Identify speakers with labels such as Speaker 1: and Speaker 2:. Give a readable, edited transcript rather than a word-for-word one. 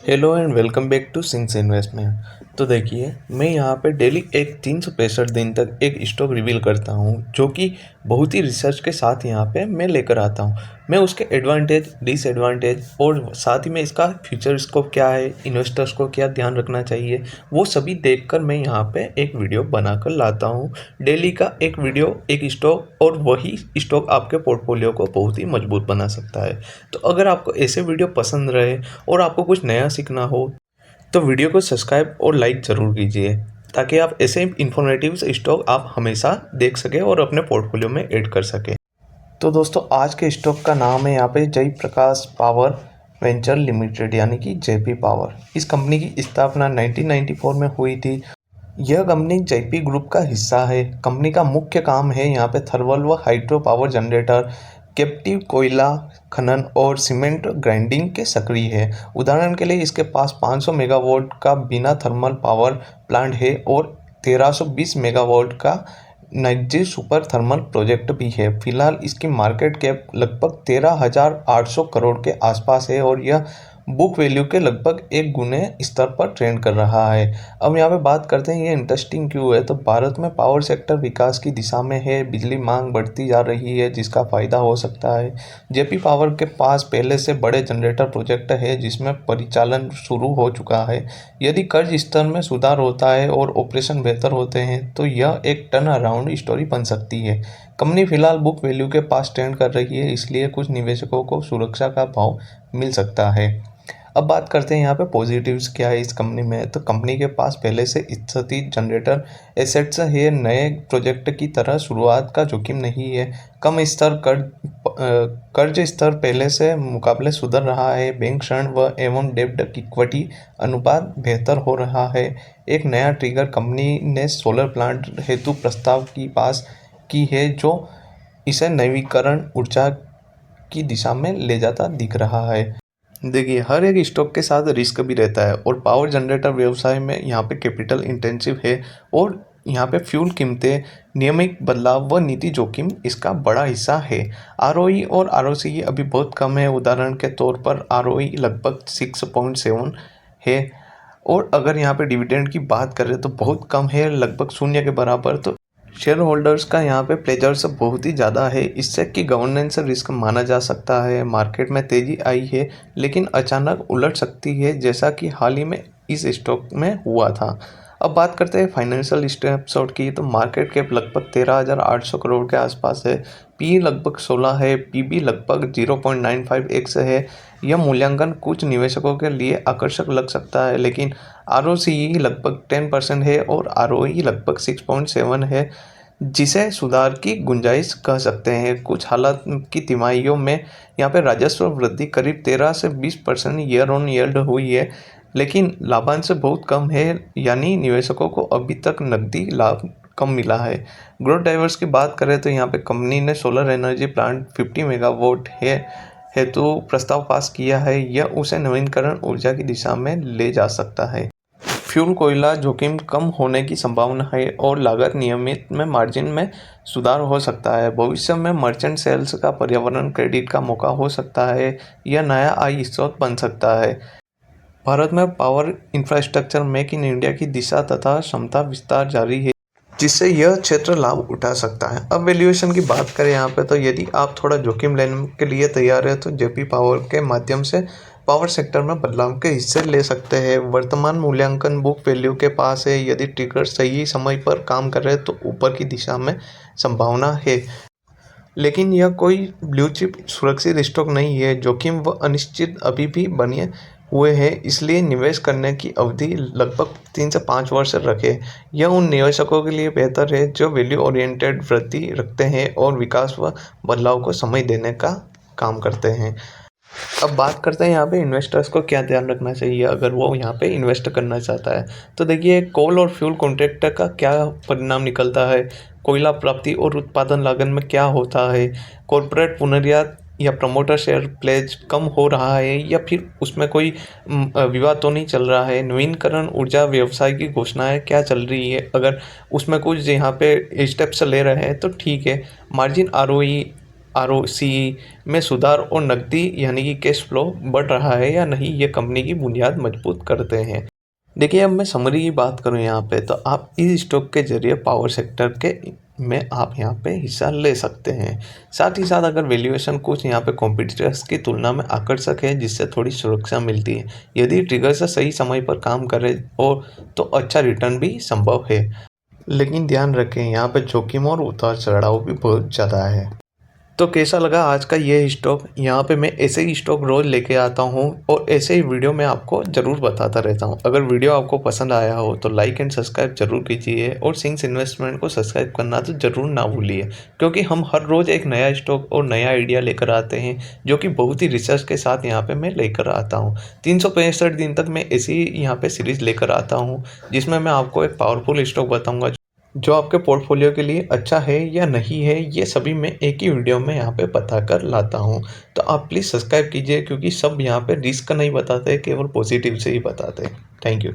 Speaker 1: Hello and welcome back to since investment. तो देखिए, मैं यहाँ पे डेली एक 365 दिन तक एक स्टॉक रिवील करता हूँ जो कि बहुत ही रिसर्च के साथ यहाँ पे मैं लेकर आता हूँ। मैं उसके एडवांटेज, डिसएडवांटेज और साथ ही में इसका फ्यूचर स्कोप क्या है, इन्वेस्टर्स को क्या ध्यान रखना चाहिए, वो सभी देखकर मैं यहाँ पे एक वीडियो बनाकर लाता हूँ। डेली का एक वीडियो, एक स्टॉक, और वही स्टॉक आपके पोर्टफोलियो को बहुत ही मजबूत बना सकता है। तो अगर आपको ऐसे वीडियो पसंद रहे और आपको कुछ नया सीखना हो तो वीडियो को सब्सक्राइब और लाइक ज़रूर कीजिए, ताकि आप ऐसे इन्फॉर्मेटिव स्टॉक आप हमेशा देख सकें और अपने पोर्टफोलियो में ऐड कर सकें। तो दोस्तों, आज के स्टॉक का नाम है यहाँ पे जय प्रकाश पावर वेंचर लिमिटेड, यानी कि जेपी पावर। इस कंपनी की स्थापना 1994 में हुई थी। यह कंपनी जेपी ग्रुप का हिस्सा है। कंपनी का मुख्य काम है यहाँ पे थर्मल व हाइड्रो पावर जनरेटर, कैप्टिव कोयला खनन और सीमेंट ग्राइंडिंग के सक्रिय है। उदाहरण के लिए इसके पास 500 मेगावाट का बिना थर्मल पावर प्लांट है और 1320 मेगावाट का नाइजी सुपर थर्मल प्रोजेक्ट भी है। फिलहाल इसकी मार्केट कैप लगभग 13,800 करोड़ के आसपास है और यह बुक वैल्यू के लगभग 1 गुने स्तर पर ट्रेंड कर रहा है। अब यहाँ पे बात करते हैं ये इंटरेस्टिंग क्यों है। तो भारत में पावर सेक्टर विकास की दिशा में है, बिजली मांग बढ़ती जा रही है जिसका फायदा हो सकता है। जेपी पावर के पास पहले से बड़े जनरेटर प्रोजेक्ट है जिसमें परिचालन शुरू हो चुका है। यदि कर्ज स्तर में सुधार होता है और ऑपरेशन बेहतर होते हैं तो यह एक टर्न अराउंड स्टोरी बन सकती है। कंपनी फिलहाल बुक वैल्यू के पास ट्रेंड कर रही है, इसलिए कुछ निवेशकों को सुरक्षा का भाव मिल सकता है। अब बात करते हैं यहाँ पे पॉजिटिव्स क्या है इस कंपनी में। तो कंपनी के पास पहले से स्थित जनरेटर एसेट्स है। नए प्रोजेक्ट की तरह शुरुआत का जोखिम नहीं है। कम स्तर कर्ज स्तर पहले से मुकाबले सुधर रहा है। बैंक ऋण व एवं डेब्ट इक्विटी अनुपात बेहतर हो रहा है। एक नया ट्रिगर कंपनी ने सोलर प्लांट हेतु प्रस्ताव की पास की है जो इसे नवीकरण ऊर्जा की दिशा में ले जाता दिख रहा है। देखिए, हर एक स्टॉक के साथ रिस्क भी रहता है और पावर जनरेटर व्यवसाय में यहाँ पे कैपिटल इंटेंसिव है और यहाँ पे फ्यूल कीमतें, नियमित बदलाव व नीति जोखिम इसका बड़ा हिस्सा है। आरओई और आरओसीई अभी बहुत कम है। उदाहरण के तौर पर आरओई लगभग 6.7 है और अगर यहाँ पे डिविडेंड की बात करें तो बहुत कम है, लगभग शून्य के बराबर। तो शेयर होल्डर्स का यहाँ पे प्लेजर्स बहुत ही ज़्यादा है। इससे कि गवर्नेंस रिस्क माना जा सकता है। मार्केट में तेज़ी आई है लेकिन अचानक उलट सकती है, जैसा कि हाल ही में इस स्टॉक में हुआ था। अब बात करते हैं फाइनेंशियल स्नैपशॉट की। तो मार्केट कैप लगभग 13,800 करोड़ के आसपास है। पी लगभग 16 है। पीबी लगभग 0.95x है। यह मूल्यांकन कुछ निवेशकों के लिए आकर्षक लग सकता है, लेकिन आरओसीई लगभग 10% है और आरओई लगभग 6.7 है, जिसे सुधार की गुंजाइश कह सकते हैं। कुछ हालात की तिमाहियों में यहाँ पे राजस्व वृद्धि करीब 13 से 20% ईयर ऑन ईयर हुई है, लेकिन लाभांश बहुत कम है, यानी निवेशकों को अभी तक नकदी लाभ कम मिला है। ग्रोथ ड्राइवर्स की बात करें तो यहाँ पे कंपनी ने सोलर एनर्जी प्लांट 50 मेगावाट है हेतु प्रस्ताव पास किया है। यह उसे नवीकरण ऊर्जा की दिशा में ले जा सकता है। फ्यूल कोयला जोखिम कम होने की संभावना है और लागत नियमित में मार्जिन में सुधार हो सकता है। भविष्य में मर्चेंट सेल्स का पर्यावरण क्रेडिट का मौका हो सकता है। यह नया आय स्रोत बन सकता है। भारत में power infrastructure make in India की दिशा तथा क्षमता विस्तार जारी है, जिससे यह क्षेत्र लाभ उठा सकता है। अब वैल्यूएशन की बात करें यहाँ पे, तो यदि आप थोड़ा जोखिम लेने के लिए तैयार है तो जेपी पावर के माध्यम से पावर सेक्टर में बदलाव के हिस्से ले सकते हैं। वर्तमान मूल्यांकन बुक वैल्यू के पास है। यदि ट्रिगर सही समय पर काम कर रहे तो ऊपर की दिशा में संभावना है, लेकिन यह कोई ब्लू चिप सुरक्षित स्टॉक नहीं है। जोखिम व अनिश्चित अभी भी बने हुए हैं, इसलिए निवेश करने की अवधि लगभग 3 से 5 वर्ष रखें। यह उन निवेशकों के लिए बेहतर है जो वैल्यू ओरिएंटेड वृत्ति रखते हैं और विकास व बदलाव को समय देने का काम करते हैं। अब बात करते हैं यहाँ पे इन्वेस्टर्स को क्या ध्यान रखना चाहिए अगर वो यहाँ पे इन्वेस्ट करना चाहता है। तो देखिए, कोल और फ्यूल कॉन्ट्रैक्ट का क्या परिणाम निकलता है, कोयला प्राप्ति और उत्पादन लागत में क्या होता है, कॉरपोरेट पुनर्यात या प्रमोटर शेयर प्लेज कम हो रहा है या फिर उसमें कोई विवाद तो नहीं चल रहा है, नवीकरण ऊर्जा व्यवसाय की घोषणाएं क्या चल रही है, अगर उसमें कुछ यहाँ पे स्टेप्स ले रहे हैं तो ठीक है। मार्जिन आरओई आरओसी में सुधार और नकदी यानी कि कैश फ्लो बढ़ रहा है या नहीं, ये कंपनी की बुनियाद मजबूत करते हैं। देखिए, अब मैं समरी की बात करूँ यहाँ पे, तो आप इस स्टॉक के ज़रिए पावर सेक्टर के में आप यहाँ पे हिस्सा ले सकते हैं। साथ ही साथ अगर वैल्यूएशन कुछ यहाँ पे कॉम्पिटिटर्स की तुलना में आकर्षक है, जिससे थोड़ी सुरक्षा मिलती है। यदि ट्रिगर से सही समय पर काम करे और तो अच्छा रिटर्न भी संभव है। लेकिन ध्यान रखें, यहाँ पे जोखिम और उतार-चढ़ाव भी बहुत ज़्यादा है। तो कैसा लगा आज का ये स्टॉक? यहाँ पे मैं ऐसे ही स्टॉक रोज़ लेके आता हूँ और ऐसे ही वीडियो मैं आपको ज़रूर बताता रहता हूँ। अगर वीडियो आपको पसंद आया हो तो लाइक एंड सब्सक्राइब ज़रूर कीजिए और सिंस इन्वेस्टमेंट को सब्सक्राइब करना तो ज़रूर ना भूलिए, क्योंकि हम हर रोज़ एक नया स्टॉक और नया आइडिया लेकर आते हैं, जो कि बहुत ही रिसर्च के साथ यहाँ पे मैं लेकर आता हूँ। 365 दिन तक मैं ऐसी यहाँ पे सीरीज़ लेकर आता हूँ, जिसमें मैं आपको एक पावरफुल स्टॉक बताऊँगा जो आपके पोर्टफोलियो के लिए अच्छा है या नहीं है, ये सभी मैं एक ही वीडियो में यहाँ पे बता कर लाता हूँ। तो आप प्लीज़ सब्सक्राइब कीजिए, क्योंकि सब यहाँ पे रिस्क नहीं बताते, केवल पॉजिटिव से ही बताते हैं। Thank you.